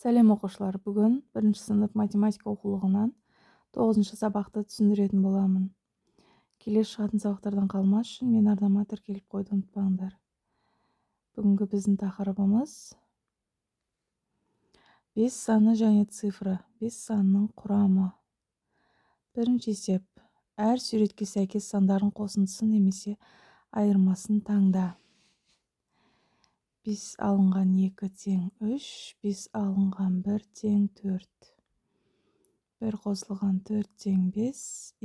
Сәлем оқушылар, бүгін 1 сынып математика оқулығынан 9 сабақты түсіндіретін боламын. Келесі шығатын сабақтардан қалмас үшін мен арнама тіркеліп қойды, ұмытпаңдар. Бүгінгі біздің тақырыбымыз 5 саны және цифры, 5 санының құрамы. Бірінші есеп. Әр суретке сәйкес сандардың қосындысын немесе айырмасын таңда. 5 алынған 2 тең 3, 5 алынған 1 тең 4. 1 қосылған 4 тең 5,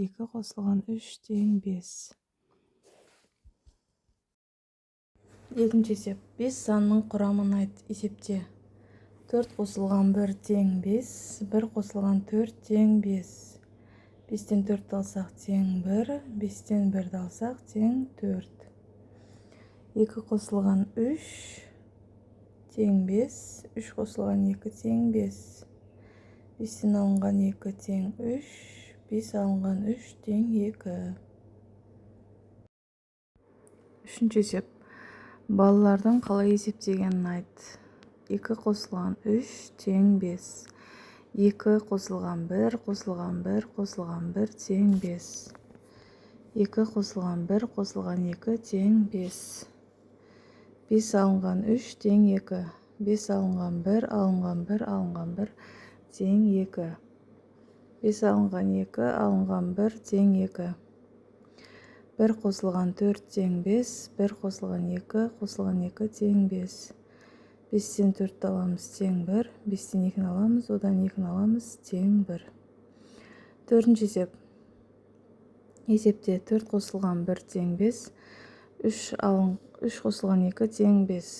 2 қосылған 3 тең 5. Екінші есеп. 5 санының құрамын айт, есепте. 4 қосылған 1 тең 5, 1 қосылған 4 тең 5. 5-тен 4 алсақ тең 1, 5-тен 1 алсақ тең 4. 2 қосылған 3 тең 5, 3 қосылған 2 тең 5. 5-тен алынған 2 тең 3, 5 алынған 3 тең 2. Үшінші есеп. Балалардың қалай есептегенін айт. 2 қосылған 3 тең 5. 2 қосылған 1 қосылған 1 қосылған 1 тең 5. 2 қосылған 1 қосылған 2 тең 5. 5 алынған 3 тең 2. 5 алынған 1 алынған 1 алынған 1 тең 2. 5 алынған 2 алынған 1 тең 2. 1 қосылған 4 тең 5, 1 қосылған 2 қосылған 2 тең 5. 5-тен 4 аламыз тең 1, 5-тен 2 аламыз, одан 2 аламыз тең 1. Төртінші есеп. Есепте 4 қосылған 1 тең 5, 3 қосылған 2 тең 5.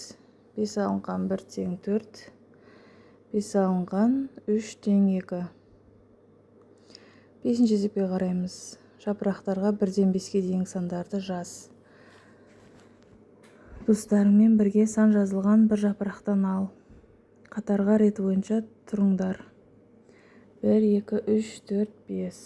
5 алынған 1 тең 4, 5 алынған 3 тең 2. Бесінші есепке қараймыз. Жапырақтарға 1-ден 5-ке дейінгі сандарды жаз. Достарыңмен бірге сан жазылған бір жапырақтан ал. Қатарға рет бойынша тұрыңдар. 1, 2, 3, 4, 5.